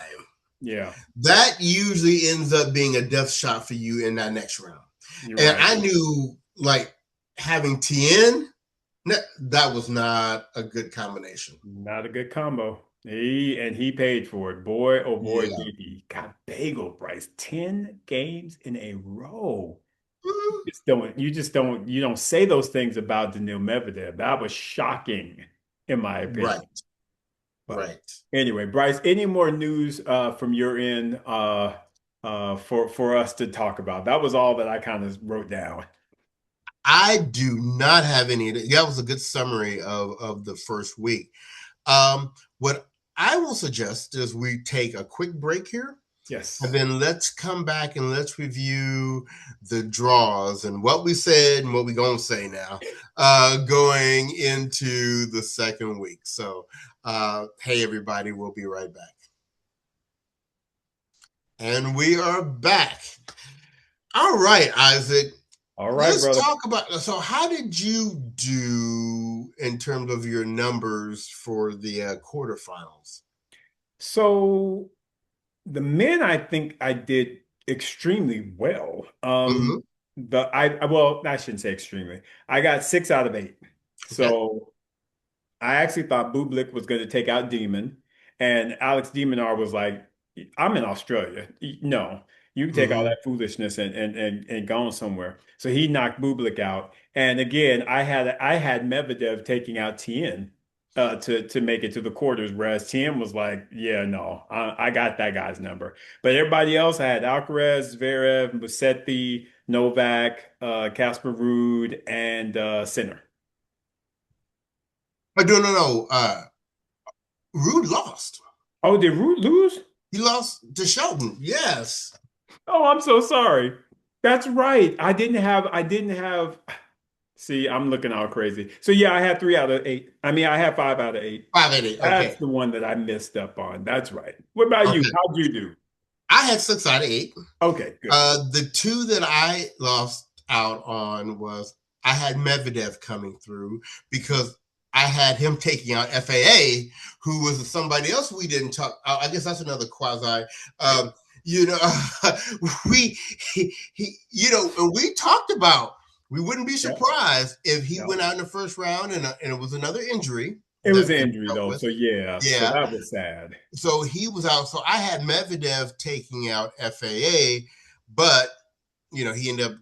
Speaker 1: yeah.
Speaker 2: that usually ends up being a death shot for you in that next round.
Speaker 1: You're
Speaker 2: And
Speaker 1: right.
Speaker 2: I knew like having Tien, that was not a good combination.
Speaker 1: Not a good combo. He paid for it. Boy, oh boy,
Speaker 2: Yeah.
Speaker 1: did he. Got bagel, Bryce. 10 games in a row.
Speaker 2: Mhm.
Speaker 1: You don't say those things about Daniil Medvedev. That was shocking, in my opinion.
Speaker 2: Right.
Speaker 1: But
Speaker 2: Right.
Speaker 1: anyway, Bryce, any more news from your end for us to talk about? That was all that I kind of wrote down.
Speaker 2: I do not have any. That was a good summary of the first week. What I will suggest is we take a quick break here, and
Speaker 1: Yes.
Speaker 2: then let's come back and let's review the draws and what we said and what we're going to say now going into the second week. So, hey, everybody, we'll be right back. And we are back. All right, Isaac.
Speaker 1: All right,
Speaker 2: Let's
Speaker 1: brother.
Speaker 2: talk about, so how did you do in terms of your numbers for the quarterfinals?
Speaker 1: So the men, I think I did extremely well.
Speaker 2: Mm-hmm.
Speaker 1: Well, I shouldn't say extremely. I got 6 out of 8.
Speaker 2: Okay.
Speaker 1: So I actually thought Bublik was going to take out Demon, and Alex Demonar was like, "I'm in Australia. No, you can take all
Speaker 2: Mm-hmm.
Speaker 1: that foolishness and go on somewhere." So he knocked Bublik out, and again, I had Medvedev taking out Tien to make it to the quarters, whereas Tien was like, "Yeah, no, I got that guy's number." But everybody else, I had Alcaraz, Zverev, Musetti, Novak, Casper Ruud, and Sinner.
Speaker 2: But no. Rude lost.
Speaker 1: Oh, did Ruud lose?
Speaker 2: He lost to Shelton. Yes.
Speaker 1: Oh, I'm so sorry. That's right. I didn't have. See, I'm looking all crazy. So yeah, I had 3 out of 8. I mean, I had 5 out of 8.
Speaker 2: 588.
Speaker 1: That's
Speaker 2: Okay.
Speaker 1: the one that I messed up on. That's right. What about you?
Speaker 2: Okay.
Speaker 1: How'd you do?
Speaker 2: I had 6 out of 8.
Speaker 1: Okay, good.
Speaker 2: The two that I lost out on was I had Medvedev coming through because I had him taking out FAA, who was somebody else we didn't talk. I guess that's another quasi.
Speaker 1: Yeah.
Speaker 2: Um, you know, we and we talked about we wouldn't be
Speaker 1: Yeah.
Speaker 2: surprised if he
Speaker 1: Yeah.
Speaker 2: went out in the first round and it was another injury
Speaker 1: It was
Speaker 2: that
Speaker 1: an
Speaker 2: we
Speaker 1: injury
Speaker 2: dealt
Speaker 1: though,
Speaker 2: with.
Speaker 1: so yeah, so
Speaker 2: Yeah,
Speaker 1: that was sad.
Speaker 2: so he was out. So I had Medvedev taking out FAA, but he ended up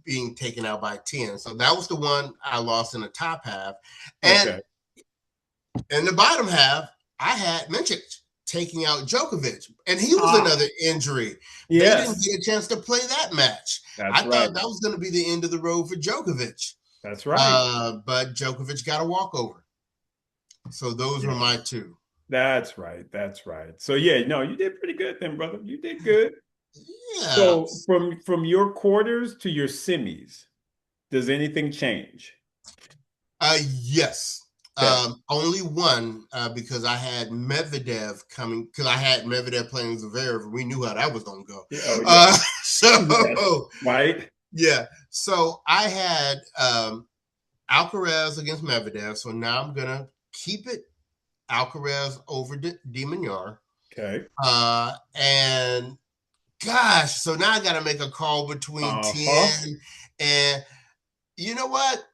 Speaker 2: being taken out by 10. So that was the one I lost in the top half. And
Speaker 1: Okay.
Speaker 2: in the bottom half, I had Mincic taking out Djokovic, and he was
Speaker 1: Ah,
Speaker 2: another injury. They didn't
Speaker 1: yes,
Speaker 2: get a chance to play that match. I
Speaker 1: that's right.
Speaker 2: thought that was going to be the end of the road for Djokovic,
Speaker 1: That's right.
Speaker 2: but Djokovic got a walkover. So those were
Speaker 1: Yeah,
Speaker 2: my two.
Speaker 1: that's right. That's right. So yeah, no, you did pretty good then, brother. You did good.
Speaker 2: Yeah.
Speaker 1: So from your quarters to your semis, does anything change?
Speaker 2: Yes.
Speaker 1: Okay.
Speaker 2: Only one because I had Medvedev coming because I had Medvedev playing Zverev. We knew how that was going to go.
Speaker 1: Yeah, oh yeah.
Speaker 2: Uh,
Speaker 1: Yes.
Speaker 2: so
Speaker 1: Right?
Speaker 2: yeah, so I had Alcaraz against Medvedev. So now I'm gonna keep it Alcaraz over De Minaur.
Speaker 1: Okay.
Speaker 2: And gosh, so now I got to make a call between
Speaker 1: Uh-huh.
Speaker 2: 10 and you know what?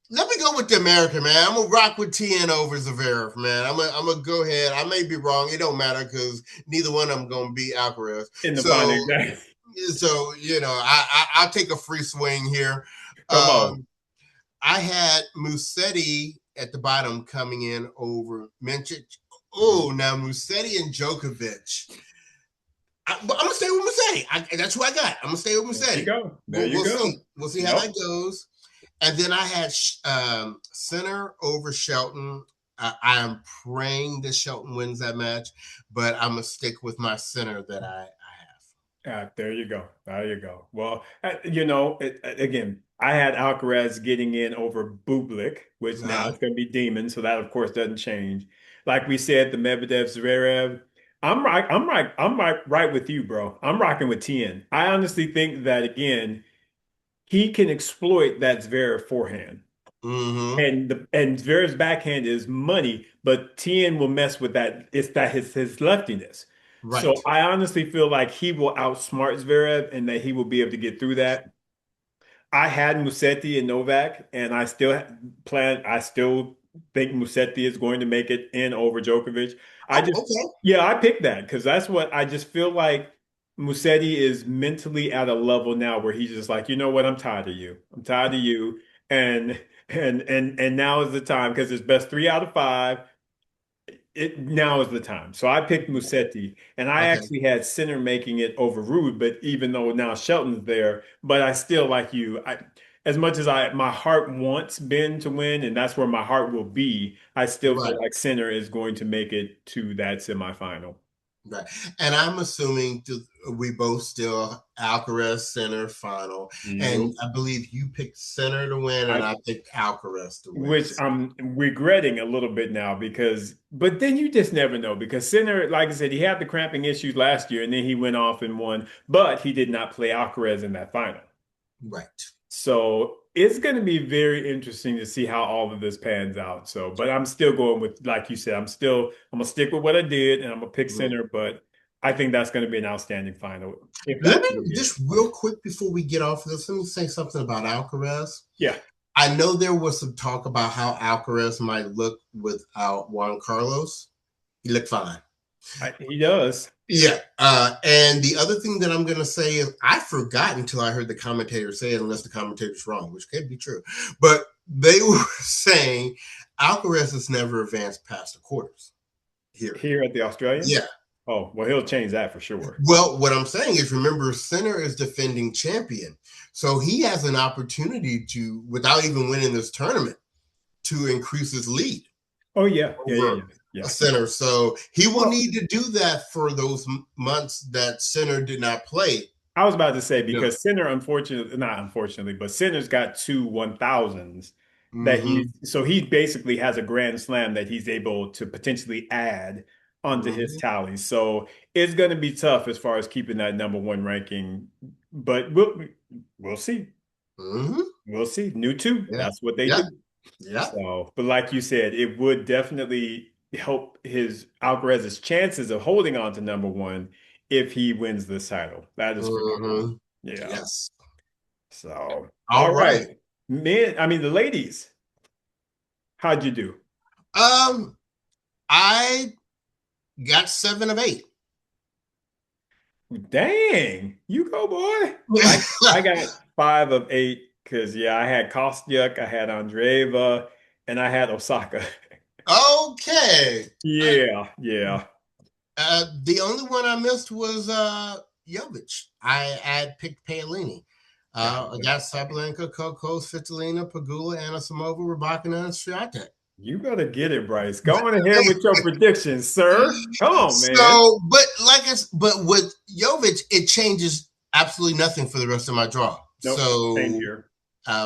Speaker 2: Let me go with the American, man. I'm gonna rock with TN over Zverev, man. I'm gonna go ahead. I may be wrong. It don't matter because neither one of them gonna beat Alcaraz.
Speaker 1: In the final,
Speaker 2: So,
Speaker 1: exactly.
Speaker 2: I'll take a free swing here.
Speaker 1: Come on.
Speaker 2: Um, I had Musetti at the bottom coming in over Mincic.
Speaker 1: Mhm.
Speaker 2: Oh, now Musetti and Djokovic. But I'm gonna stay with Musetti. That's who I got. I'm gonna stay with
Speaker 1: There you
Speaker 2: Musetti.
Speaker 1: go. There you
Speaker 2: We'll
Speaker 1: go.
Speaker 2: see. We'll see how
Speaker 1: Yep.
Speaker 2: that goes. And then I had Center over Shelton. I am praying that Shelton wins that match, but I'm gonna stick with my center that I have.
Speaker 1: There you go. There you go. Well, again, I had Alcaraz getting in over Bublik, which now
Speaker 2: Uh,
Speaker 1: it's going to be Demon, so that of course doesn't change. Like we said, the Medvedev Zverev. I'm right. I'm right. I'm right with you, bro. I'm rocking with Tien. I honestly think that again, he can exploit that Zverev forehand.
Speaker 2: mm-hmm.
Speaker 1: And Zverev's backhand is money, but Tien will mess with that. It's that his leftiness. So
Speaker 2: Right.
Speaker 1: I honestly feel like he will outsmart Zverev and that he will be able to get through that. I had Musetti and Novak, and I still think Musetti is going to make it in over Djokovic. I
Speaker 2: Oh,
Speaker 1: just,
Speaker 2: okay.
Speaker 1: yeah, I picked that because that's what I just feel like Musetti is mentally at a level now where he's just like, you know what, I'm tired of you. I'm tired of you. And and now is the time because it's best three out of five. Now is the time. So I picked Musetti, and I
Speaker 2: Okay.
Speaker 1: actually had Sinner making it over Rude, but even though now Shelton's there, but I still like you. As much as my heart wants Ben to win, and that's where my heart will be, I still feel
Speaker 2: Right.
Speaker 1: like Sinner is going to make it to that semifinal.
Speaker 2: Right. And I'm assuming we both still Alcaraz center final. And
Speaker 1: You,
Speaker 2: I believe you picked center to win, and
Speaker 1: I,
Speaker 2: I picked Alcaraz to win.
Speaker 1: which I'm regretting a little bit now but then you just never know because Sinner, like I said, he had the cramping issues last year, and then he went off and won, but he did not play Alcaraz in that final.
Speaker 2: Right.
Speaker 1: So it's going to be very interesting to see how all of this pans out. So, but I'm still going with, like you said, I'm gonna stick with what I did and I'm gonna pick
Speaker 2: Mhm.
Speaker 1: center, but I think that's going to be an outstanding final, if
Speaker 2: Let
Speaker 1: not
Speaker 2: me
Speaker 1: to get it.
Speaker 2: just real quick before we get off of this, let me say something about Alcaraz.
Speaker 1: Yeah,
Speaker 2: I know there was some talk about how Alcaraz might look without Juan Carlos. He looked fine.
Speaker 1: he does.
Speaker 2: Yeah. And the other thing that I'm going to say is I forgot until I heard the commentator say it, unless the commentator's wrong, which could be true. But they were saying Alcaraz has never advanced past the quarters here.
Speaker 1: Here at the Australian.
Speaker 2: Yeah.
Speaker 1: Oh, well, he'll change that for sure.
Speaker 2: Well, what I'm saying is, remember, Sinner is defending champion. So he has an opportunity to, without even winning this tournament, to increase his lead
Speaker 1: Oh yeah, yeah, yeah,
Speaker 2: over
Speaker 1: yeah,
Speaker 2: a
Speaker 1: yeah.
Speaker 2: center. So he will
Speaker 1: Well,
Speaker 2: need to do that for those months that Sinner did not play.
Speaker 1: I was about to say
Speaker 2: Do it.
Speaker 1: because Sinner, unfortunately, not unfortunately, but Sinner's got two 1000s that
Speaker 2: Mm-hmm.
Speaker 1: he basically has a grand slam that he's able to potentially add onto his
Speaker 2: Mm-hmm.
Speaker 1: tally. So it's going to be tough as far as keeping that number one ranking, but we'll see.
Speaker 2: Mm-hmm.
Speaker 1: We'll see. New two.
Speaker 2: Yeah.
Speaker 1: That's what they
Speaker 2: Yeah.
Speaker 1: do.
Speaker 2: Yeah.
Speaker 1: So, but like you said, it would definitely help his Alcaraz's chances of holding on to number one if he wins this title. That is for sure.
Speaker 2: Hmm.
Speaker 1: Yeah.
Speaker 2: Yes.
Speaker 1: So,
Speaker 2: All
Speaker 1: all
Speaker 2: right.
Speaker 1: right. Men, I mean the ladies, how'd you do?
Speaker 2: Um, I got 7 of 8.
Speaker 1: Dang, you go, boy. I got 5 of 8 because yeah, I had Kostyuk, I had Andreeva, and I had Osaka.
Speaker 2: Okay.
Speaker 1: Yeah, yeah.
Speaker 2: The only one I missed was Jovic. I had picked Paolini. I
Speaker 1: Gotcha.
Speaker 2: got Sabalenka, Coco, Svitolina, Pagula, Anisimova, Rybakina, and Swiatek.
Speaker 1: You better get it, Bryce. Go on ahead with your predictions, sir. Come on, man.
Speaker 2: So, but with Jovic, it changes absolutely nothing for the rest of my draw.
Speaker 1: Nope, same
Speaker 2: So,
Speaker 1: here.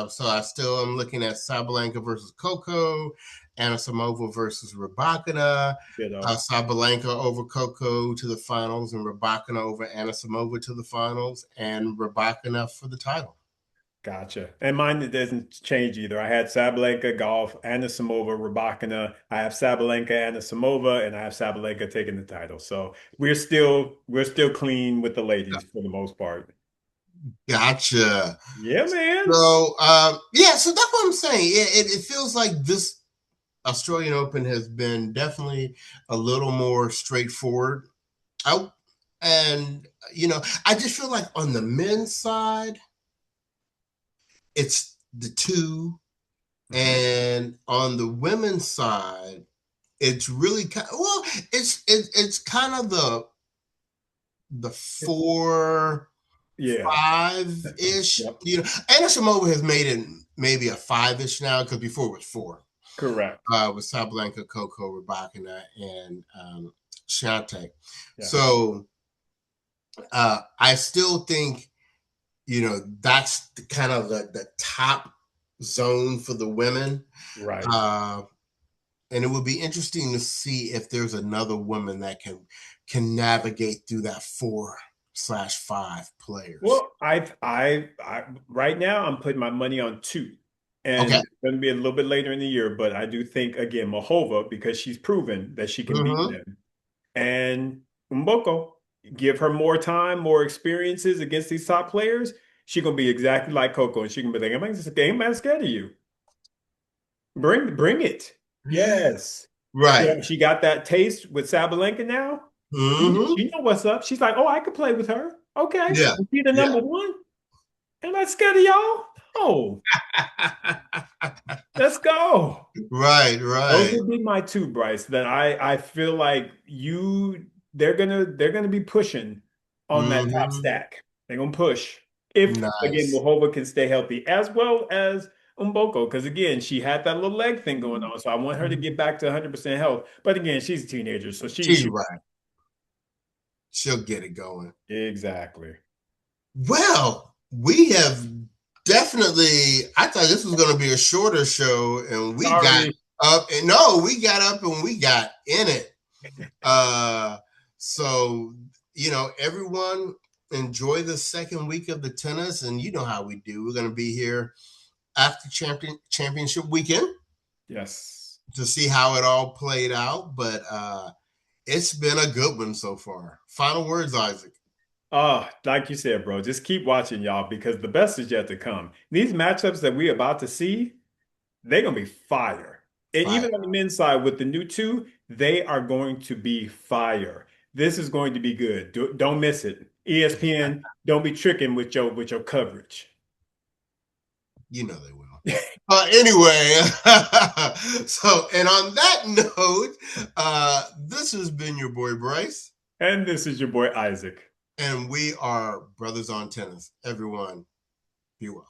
Speaker 2: so I still am looking at Sabalenka versus Coco, Anisimova versus Rybakina,
Speaker 1: Ditto.
Speaker 2: Sabalenka over Coco to the finals, and Rybakina over Anisimova to the finals, and Rybakina for the title.
Speaker 1: Gotcha. And mine doesn't change either. I had Sabalenka, Golf, Anisimova, Rybakina. I have Sabalenka, Anisimova, and I have Sabalenka taking the title. So we're still clean with the ladies for the most part.
Speaker 2: Gotcha.
Speaker 1: Yeah, man.
Speaker 2: So, yeah, so that's what I'm saying. It feels like this Australian Open has been definitely a little more straightforward. I, and I just feel like on the men's side, it's the two,
Speaker 1: Mhm.
Speaker 2: and on the women's side, it's really it's kind of the four
Speaker 1: Yeah.
Speaker 2: 5-ish.
Speaker 1: Yep.
Speaker 2: Anisimova has made it maybe a 5-ish now because before it was 4.
Speaker 1: Correct.
Speaker 2: With Sablanka, Coco, Rybakina, and Shantae.
Speaker 1: Yeah.
Speaker 2: So I still think that's kind of the top zone for the women.
Speaker 1: Right.
Speaker 2: Uh, and it would be interesting to see if there's another woman that can navigate through that 4/5 players.
Speaker 1: Well, I right now I'm putting my money on two, and
Speaker 2: Okay.
Speaker 1: it's going to be a little bit later in the year, but I do think again Mahova because she's proven that she can beat
Speaker 2: Mm-hmm.
Speaker 1: them, and Mboko give her more time, more experiences against these top players. She's gonna be exactly like Coco, and she can be like, I'm not scared of you. Bring it. Yes.
Speaker 2: Right.
Speaker 1: Yeah, she got that taste with Sabalenka now.
Speaker 2: Mm-hmm.
Speaker 1: She know what's up. She's like, oh, I could play with her. Okay.
Speaker 2: Yeah.
Speaker 1: Is she the
Speaker 2: Yeah.
Speaker 1: number one? Am I scared of y'all? Oh, let's go.
Speaker 2: Right.
Speaker 1: Those
Speaker 2: Right.
Speaker 1: would be my two, Bryce. That I feel like they're gonna be pushing on that top
Speaker 2: Mm-hmm.
Speaker 1: stack. They're gonna push. If again
Speaker 2: Nice.
Speaker 1: Wahova can stay healthy as well as Umboko, because again, she had that little leg thing going on. So I want her to get back to 100% health. But again, she's a teenager, so she
Speaker 2: She's
Speaker 1: she
Speaker 2: right. She'll get it going.
Speaker 1: exactly.
Speaker 2: Well, we have definitely. I thought this was going to be a shorter show, and we got
Speaker 1: Sorry.
Speaker 2: up. And no, we got up and we got in it. Uh, so everyone enjoy the second week of the tennis, and you know how we do. We're going to be here after championship weekend
Speaker 1: Yes.
Speaker 2: to see how it all played out. But it's been a good one so far. Final words, Isaac.
Speaker 1: Like you said, bro, just keep watching, y'all, because the best is yet to come. These matchups that we're about to see, they're gonna be fire. And
Speaker 2: Fire.
Speaker 1: even on the men's side with the new two, they are going to be fire. This is going to be good. Don't miss it. ESPN, don't be tricking with your coverage.
Speaker 2: You know they will. Anyway, and on that note, this has been your boy Bryce,
Speaker 1: And this is your boy Isaac.
Speaker 2: and we are Brothers on Tennis. Everyone, be well.